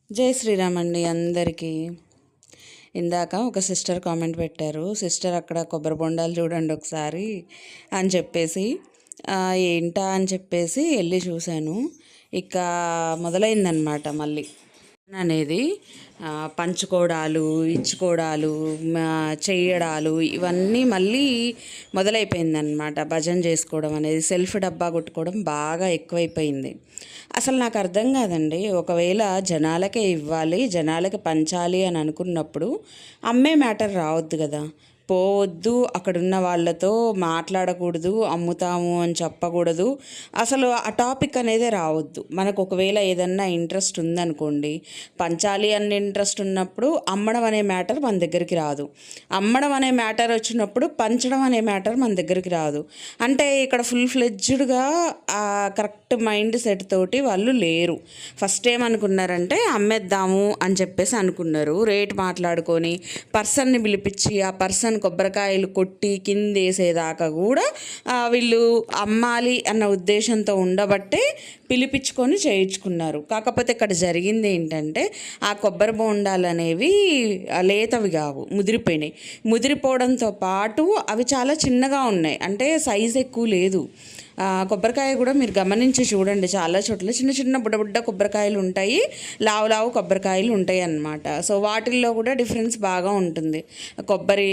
జై శ్రీరామ్ అండి అందరికీ. ఇందాక ఒక సిస్టర్ కామెంట్ పెట్టారు, సిస్టర్ అక్కడ కొబ్బరి బొండాలు చూడండి ఒకసారి అని చెప్పేసి. ఏంటా అని చెప్పేసి వెళ్ళి చూశాను. ఇక మొదలైందనమాట మళ్ళీ అనేది పంచుకోవడాలు, ఇచ్చుకోవడాలు, చేయడాలు, ఇవన్నీ మళ్ళీ మొదలైపోయిందనమాట. భజన చేసుకోవడం అనేది, సెల్ఫ్ డబ్బా కొట్టుకోవడం బాగా ఎక్కువైపోయింది. అసలు నాకు అర్థం కాదండి, ఒకవేళ జనాలకే ఇవ్వాలి, జనాలకి పంచాలి అని అనుకున్నప్పుడు అమ్మే మ్యాటర్ రావద్దు కదా. పోవద్దు, అక్కడున్న వాళ్ళతో మాట్లాడకూడదు, అమ్ముతాము అని చెప్పకూడదు, అసలు ఆ టాపిక్ అనేది రావద్దు. మనకు ఒకవేళ ఏదన్నా ఇంట్రెస్ట్ ఉందనుకోండి, పంచాలి అనే ఇంట్రెస్ట్ ఉన్నప్పుడు అమ్మడం అనే మ్యాటర్ మన దగ్గరికి రాదు. అమ్మడం అనే మ్యాటర్ వచ్చినప్పుడు పంచడం అనే మ్యాటర్ మన దగ్గరికి రాదు. అంటే ఇక్కడ ఫుల్ ఫ్లెడ్జ్డ్గా కరెక్ట్ మైండ్ సెట్ తోటి వాళ్ళు లేరు. ఫస్ట్ ఏమనుకున్నారంటే అమ్మేద్దాము అని చెప్పేసి అనుకున్నారు. రేట్ మాట్లాడుకొని పర్సన్ని పిలిపించి ఆ పర్సన్ కొబ్బరికాయలు కొట్టి కిందేసేదాకా కూడా వీళ్ళు అమ్మాలి అన్న ఉద్దేశంతో ఉండబట్టే పిలిపించుకొని చేయించుకున్నారు. కాకపోతే ఇక్కడ జరిగింది ఏంటంటే ఆ కొబ్బరి బోండాలు అనేవి లేతవి కావు, ముదిరిపోయినాయి. ముదిరిపోవడంతో పాటు అవి చాలా చిన్నగా ఉన్నాయి, అంటే సైజ్ ఎక్కువ లేదు. కొబ్బరికాయ కూడా మీరు గమనించి చూడండి, చాలా చోట్ల చిన్న చిన్న బుడ్డ కొబ్బరికాయలు ఉంటాయి, లావు కొబ్బరికాయలు ఉంటాయి అన్నమాట. సో వాటిల్లో కూడా డిఫరెన్స్ బాగా ఉంటుంది. కొబ్బరి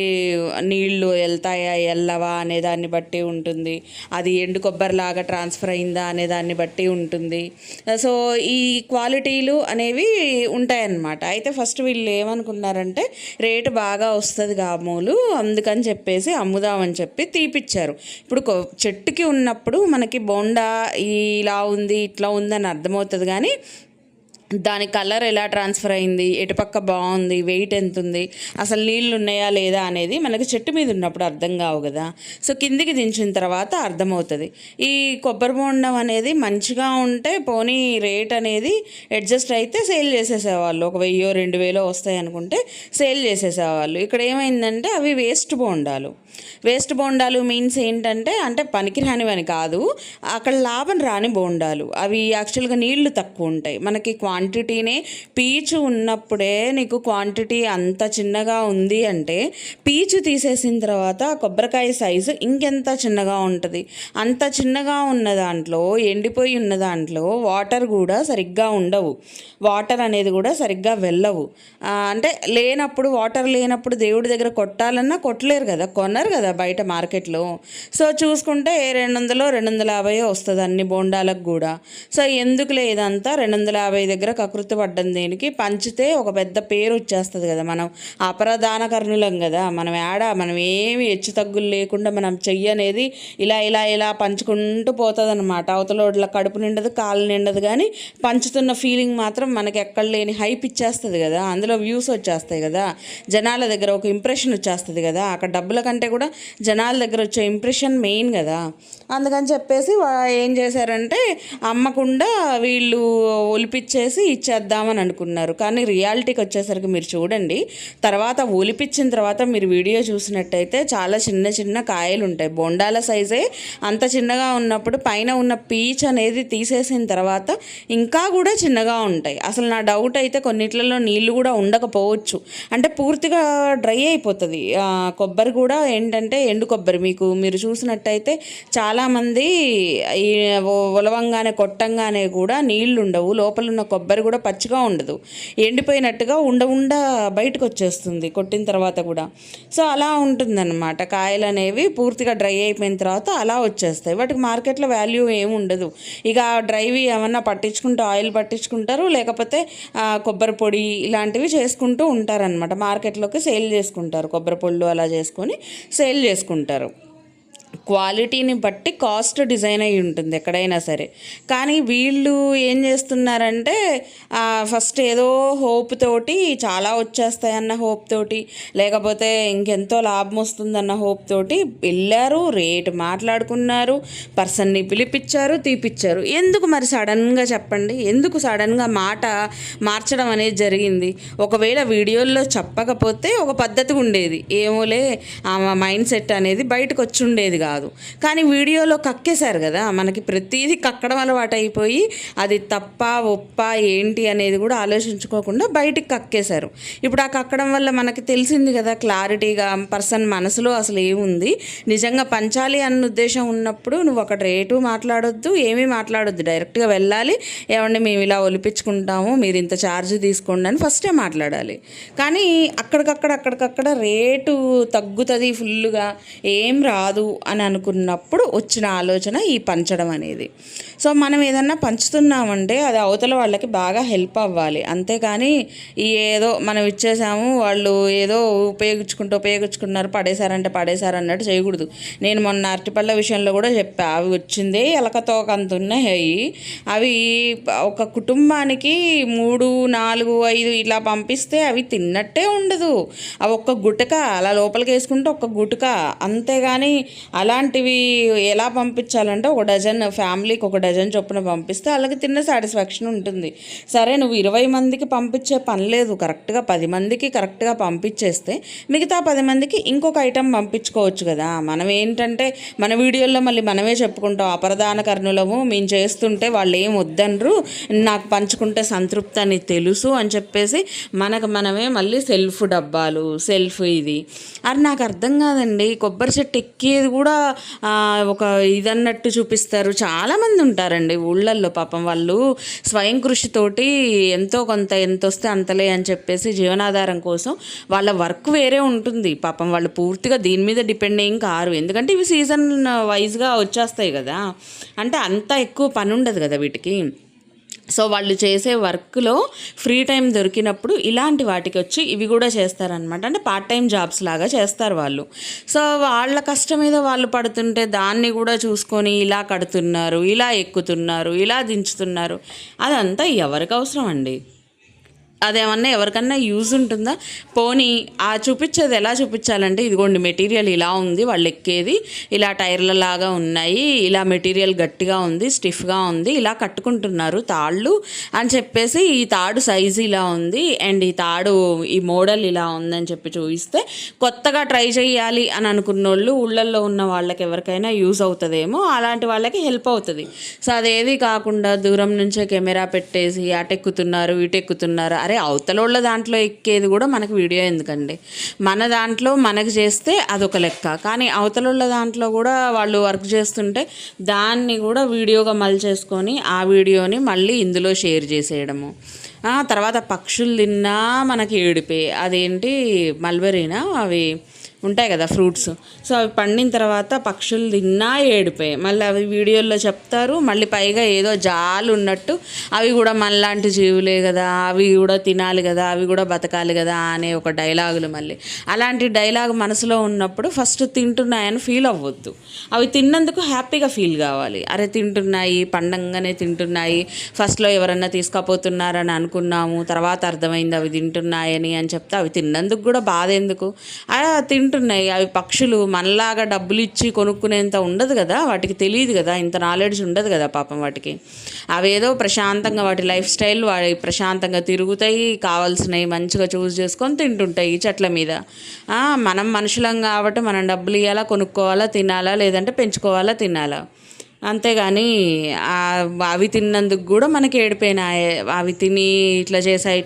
నీళ్లు వెళ్తాయా వెళ్ళవా అనే దాన్ని బట్టి ఉంటుంది, అది ఎండు కొబ్బరిలాగా ట్రాన్స్ఫర్ అయిందా అనే దాన్ని బట్టి ఉంటుంది. సో ఈ క్వాలిటీలు అనేవి ఉంటాయన్నమాట. అయితే ఫస్ట్ వీళ్ళు ఏమనుకున్నారంటే రేటు బాగా వస్తుంది కామూలు, అందుకని చెప్పేసి అమ్ముదామని చెప్పి తీపిచ్చారు. ఇప్పుడు చెట్టుకి ఉన్నప్పుడు మనకి బోండా ఇలా ఉంది ఇట్లా ఉందని అర్థమవుతుంది, కానీ దాని కలర్ ఎలా ట్రాన్స్ఫర్ అయింది, ఎటుపక్క బాగుంది, వెయిట్ ఎంత ఉంది, అసలు నీళ్ళు ఉన్నాయా లేదా అనేది మనకి చెట్టు మీద ఉన్నప్పుడు అర్థం కావు కదా. సో కిందికి దించిన తర్వాత అర్థమవుతుంది. ఈ కొబ్బరి బొండం అనేది మంచిగా ఉంటే పోనీ రేట్ అనేది అడ్జస్ట్ అయితే సేల్ చేసేసేవాళ్ళు. 1000-2000 వస్తాయి అనుకుంటే సేల్ చేసేసేవాళ్ళు. ఇక్కడ ఏమైందంటే అవి వేస్ట్ బోండాలు మీన్స్ ఏంటంటే, అంటే పనికిరానివని కాదు, అక్కడ లాభం రాని బోండాలు అవి. యాక్చువల్గా నీళ్లు తక్కువ ఉంటాయి, మనకి క్వాంటిటీనే పీచు ఉన్నప్పుడే నీకు క్వాంటిటీ అంత చిన్నగా ఉంది అంటే పీచు తీసేసిన తర్వాత కొబ్బరికాయ సైజు ఇంకెంత చిన్నగా ఉంటుంది. అంత చిన్నగా ఉన్న దాంట్లో, ఎండిపోయి ఉన్న దాంట్లో వాటర్ కూడా సరిగ్గా ఉండవు, వాటర్ అనేది కూడా సరిగ్గా వెళ్ళవు. అంటే వాటర్ లేనప్పుడు దేవుడి దగ్గర కొట్టాలన్నా కొట్టలేరు కదా, కొనరు కదా బయట మార్కెట్లో. సో చూసుకుంటే 200-250 వస్తుంది అన్ని బోండాలకు కూడా. సో ఎందుకులే ఇదంతా 250 దగ్గర కకృతి పడ్డం దేనికి, పంచితే ఒక పెద్ద పేరు వచ్చేస్తుంది కదా. మనం అపరదానకర్ణులం కదా, మనం ఏమి హెచ్చు తగ్గులు లేకుండా మనం చెయ్యి అనేది ఇలా పంచుకుంటూ పోతుంది అనమాట. అవతలోడ్ల కడుపు నిండదు, కాళ్ళు నిండదు, కానీ పంచుతున్న ఫీలింగ్ మాత్రం మనకి ఎక్కడ లేని హైప్ ఇచ్చేస్తుంది కదా. అందులో వ్యూస్ వచ్చేస్తాయి కదా, జనాల దగ్గర ఒక ఇంప్రెషన్ వచ్చేస్తుంది కదా. అక్కడ డబ్బుల కంటే కూడా జనాల దగ్గర వచ్చే ఇంప్రెషన్ మెయిన్ కదా. అందుకని చెప్పేసి ఏం చేశారంటే అమ్మకుండా వీళ్ళు ఒలిపిచ్చేసి ఇచ్చేద్దామని అనుకున్నారు. కానీ రియాలిటీకి వచ్చేసరికి మీరు చూడండి, తర్వాత ఒలిపిచ్చిన తర్వాత మీరు వీడియో చూసినట్టయితే చాలా చిన్న కాయలు ఉంటాయి. బొండాల సైజే అంత చిన్నగా ఉన్నప్పుడు పైన ఉన్న పీచ్ అనేది తీసేసిన తర్వాత ఇంకా కూడా చిన్నగా ఉంటాయి. అసలు నా డౌట్ అయితే కొన్నిట్లలో నీళ్ళు కూడా ఉండకపోవచ్చు, అంటే పూర్తిగా డ్రై అయిపోతుంది. కొబ్బరి కూడా ఏంటంటే ఎండు కొబ్బరి మీరు చూసినట్టయితే చాలామంది ఈ ఉలవంగానే కొట్టంగానే కూడా నీళ్లు ఉండవు, లోపల ఉన్న కొబ్బరి కూడా పచ్చిగా ఉండదు, ఎండిపోయినట్టుగా ఉండ బయటకు వచ్చేస్తుంది కొట్టిన తర్వాత కూడా. సో అలా ఉంటుందన్నమాట. కాయలు అనేవి పూర్తిగా డ్రై అయిపోయిన తర్వాత అలా వచ్చేస్తాయి. వాటికి మార్కెట్లో వాల్యూ ఏమి ఉండదు. ఇక డ్రైవి ఏమన్నా పట్టించుకుంటూ ఆయిల్ పట్టించుకుంటారు, లేకపోతే కొబ్బరి పొడి ఇలాంటివి చేసుకుంటూ ఉంటారనమాట. మార్కెట్లోకి సేల్ చేసుకుంటారు, కొబ్బరి పొళ్ళు అలా చేసుకొని సేల్ చేసుకుంటారు. క్వాలిటీని బట్టి కాస్ట్ డిజైన్ అయి ఉంటుంది ఎక్కడైనా సరే. కానీ వీళ్ళు ఏం చేస్తున్నారంటే ఫస్ట్ ఏదో హోప్ తోటి, చాలా వచ్చేస్తాయన్న హోప్ తోటి, లేకపోతే ఇంకెంతో లాభం వస్తుందన్న హోప్ తోటి వెళ్ళారు, రేటు మాట్లాడుకున్నారు, పర్సన్ని పిలిపించారు, తీపిచ్చారు. ఎందుకు మరి సడన్గా చెప్పండి, ఎందుకు సడన్గా మాట మార్చడం అనేది జరిగింది? ఒకవేళ వీడియోల్లో చెప్పకపోతే ఒక పద్ధతి ఉండేది, ఏమోలే ఆ మైండ్ సెట్ అనేది బయటకు వచ్చి ఉండేది కాదు. కానీ వీడియోలో కక్కేశారు కదా, మనకి ప్రతిదీ కక్కడం అలవాటు అయిపోయి అది తప్ప ఒప్ప ఏంటి అనేది కూడా ఆలోచించుకోకుండా బయటికి కక్కేశారు. ఇప్పుడు ఆ కక్కడం వల్ల మనకి తెలిసింది కదా క్లారిటీగా పర్సన్ మనసులో అసలు ఏముంది. నిజంగా పంచాలి అన్న ఉద్దేశం ఉన్నప్పుడు నువ్వు ఒక రేటు మాట్లాడొద్దు, ఏమీ మాట్లాడొద్దు, డైరెక్ట్గా వెళ్ళాలి. ఏమండి మేము ఇలా ఒలిపించుకుంటాము, మీరు ఇంత ఛార్జ్ తీసుకోండి అని ఫస్టే మాట్లాడాలి. కానీ అక్కడికక్కడ రేటు తగ్గుతుంది ఫుల్గా, ఏం రాదు అని అనుకున్నప్పుడు వచ్చిన ఆలోచన ఈ పంచడం అనేది. సో మనం ఏదన్నా పంచుతున్నామంటే అది అవతల వాళ్ళకి బాగా హెల్ప్ అవ్వాలి. అంతేకాని ఏదో మనం ఇచ్చేసాము, వాళ్ళు ఏదో ఉపయోగించుకున్నారు, పడేశారు అన్నట్టు చేయకూడదు. నేను మొన్న అరటిపళ్ళ విషయంలో కూడా చెప్పా, అవి వచ్చిందే ఎలకతోకంత ఉన్నాయి. అవి ఒక కుటుంబానికి 3, 4, 5 ఇలా పంపిస్తే అవి తిన్నట్టే ఉండదు. అవి ఒక్క గుటక అలా లోపలికి వేసుకుంటే ఒక్క గుటక, అంతేగాని అలాంటివి ఎలా పంపించాలంటే ఒక డజన్ ఫ్యామిలీకి ఒక డజన్ చొప్పున పంపిస్తే వాళ్ళకి తిన్న సాటిస్ఫాక్షన్ ఉంటుంది. సరే నువ్వు 20 మందికి పంపించే పని లేదు, కరెక్ట్గా 10 మందికి కరెక్ట్గా పంపించేస్తే మిగతా 10 మందికి ఇంకొక ఐటెం పంపించుకోవచ్చు కదా. మనం ఏంటంటే మన వీడియోల్లో మళ్ళీ మనమే చెప్పుకుంటాం, అపరదాన కర్ణులము, మేము చేస్తుంటే వాళ్ళు ఏం వద్దనరు, నాకు పంచుకుంటే సంతృప్తి అని తెలుసు అని చెప్పేసి మనమే మళ్ళీ సెల్ఫ్ డబ్బాలు, సెల్ఫ్ ఇది. అది నాకు అర్థం కాదండి. కొబ్బరి చెట్టు ఎక్కేది కూడా ఒక ఇదన్నట్టు చూపిస్తారు. చాలామంది ఉంటారండి ఊళ్ళల్లో, పాపం వాళ్ళు స్వయం కృషితోటి ఎంతో కొంత ఎంత వస్తే అంతలే అని చెప్పేసి జీవనాధారం కోసం వాళ్ళ వర్క్ వేరే ఉంటుంది. పాపం వాళ్ళు పూర్తిగా దీని మీద డిపెండ్ ఏం కారు, ఎందుకంటే ఇవి సీజన్ వైజ్గా వచ్చేస్తాయి కదా, అంటే అంత ఎక్కువ పని ఉండదు కదా వీటికి. సో వాళ్ళు చేసే వర్క్లో ఫ్రీ టైం దొరికినప్పుడు ఇలాంటి వాటికి వచ్చి ఇవి కూడా చేస్తారనమాట. అంటే పార్ట్ టైం జాబ్స్ లాగా చేస్తారు వాళ్ళు. సో వాళ్ళ కష్టం మీద వాళ్ళు పడుతుంటే దాన్ని కూడా చూసుకొని ఇలా కడుతున్నారు, ఇలా ఎక్కుతున్నారు, ఇలా దించుతున్నారు. అదంతా ఎవరికి అవసరం అండి? అదేమన్నా ఎవరికన్నా యూజ్ ఉంటుందా? పోనీ ఆ చూపించేది ఎలా చూపించాలంటే, ఇదిగోండి మెటీరియల్ ఇలా ఉంది, వాళ్ళు ఎక్కేది ఇలా టైర్ల లాగా ఉన్నాయి, ఇలా మెటీరియల్ గట్టిగా ఉంది, స్టిఫ్గా ఉంది, ఇలా కట్టుకుంటున్నారు తాళ్ళు అని చెప్పేసి, ఈ తాడు సైజు ఇలా ఉంది అండ్ ఈ తాడు ఈ మోడల్ ఇలా ఉందని చెప్పి చూపిస్తే కొత్తగా ట్రై చేయాలి అని అనుకున్న వాళ్ళు, ఊళ్ళల్లో ఉన్న వాళ్ళకి ఎవరికైనా యూజ్ అవుతుందేమో, అలాంటి వాళ్ళకి హెల్ప్ అవుతుంది. సో అదేది కాకుండా దూరం నుంచే కెమెరా పెట్టేసి అటెక్కుతున్నారు ఇటెక్కుతున్నారు. అరే అవతలోళ్ళ దాంట్లో ఎక్కేది కూడా మనకు వీడియో ఎందుకండి? మన దాంట్లో మనకు చేస్తే అదొక లెక్క, కానీ అవతలోళ్ళ దాంట్లో కూడా వాళ్ళు వర్క్ చేస్తుంటే దాన్ని కూడా వీడియోగా మలిచేసుకొని ఆ వీడియోని మళ్ళీ ఇందులో షేర్ చేసేయడము. తర్వాత పక్షులు తిన్నా మనకి ఏడిపే, అదేంటి మల్బెరీనా అవి ఉంటాయి కదా ఫ్రూట్స్. సో అవి పండిన తర్వాత పక్షులు తిన్నా ఏడిపోయాయి, మళ్ళీ అవి వీడియోల్లో చెప్తారు. మళ్ళీ పైగా ఏదో జాలు ఉన్నట్టు అవి కూడా మనలాంటి జీవులే కదా, అవి కూడా తినాలి కదా, అవి కూడా బతకాలి కదా అనే ఒక డైలాగులు. మళ్ళీ అలాంటి డైలాగ్ మనసులో ఉన్నప్పుడు ఫస్ట్ తింటున్నాయని ఫీల్ అవ్వద్దు, అవి తిన్నందుకు హ్యాపీగా ఫీల్ కావాలి. అరే తింటున్నాయి, పండంగానే తింటున్నాయి, ఫస్ట్లో ఎవరన్నా తీసుకపోతున్నారని అనుకున్నాము, తర్వాత అర్థమైంది అవి తింటున్నాయని అని చెప్తే అవి తిన్నందుకు కూడా బాధ ఎందుకు? తింటున్నాయి. అవి పక్షులు మనలాగా డబ్బులు ఇచ్చి కొనుక్కునేంత ఉండదు కదా, వాటికి తెలియదు కదా, ఇంత నాలెడ్జ్ ఉండదు కదా పాపం వాటికి. అవేదో ప్రశాంతంగా వాటి లైఫ్ స్టైల్ వాడి ప్రశాంతంగా తిరుగుతాయి, కావాల్సినవి మంచిగా చూస్ చేసుకొని తింటుంటాయి చెట్ల మీద. మనం మనుషులం కాబట్టి మనం డబ్బులు ఇవ్వాలా, కొనుక్కోవాలా, తినాలా, లేదంటే పెంచుకోవాలా, తినాలా, అంతేగాని అవి తిన్నందుకు కూడా మనకి ఏడిపోయినాయి, అవి తిని ఇట్లా చేసాయి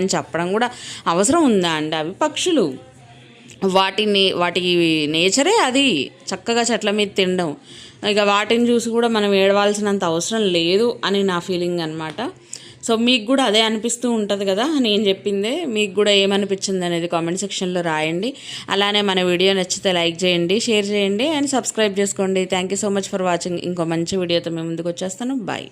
అని చెప్పడం కూడా అవసరం ఉందా అండి? అవి పక్షులు, వాటి నేచరే అది, చక్కగా చెట్ల మీద తినడం. ఇక వాటిని చూసి కూడా మనం ఏడవాల్సినంత అవసరం లేదు అని నా ఫీలింగ్ అనమాట. సో మీకు కూడా అదే అనిపిస్తూ ఉంటుంది కదా నేను చెప్పిందే, మీకు కూడా ఏమనిపించింది అనేది కామెంట్ సెక్షన్లో రాయండి. అలానే మన వీడియో నచ్చితే లైక్ చేయండి, షేర్ చేయండి అండ్ సబ్స్క్రైబ్ చేసుకోండి. Thank you so much for watching. ఇంకో మంచి వీడియోతో మేము ముందుకు వచ్చేస్తాను. బాయ్.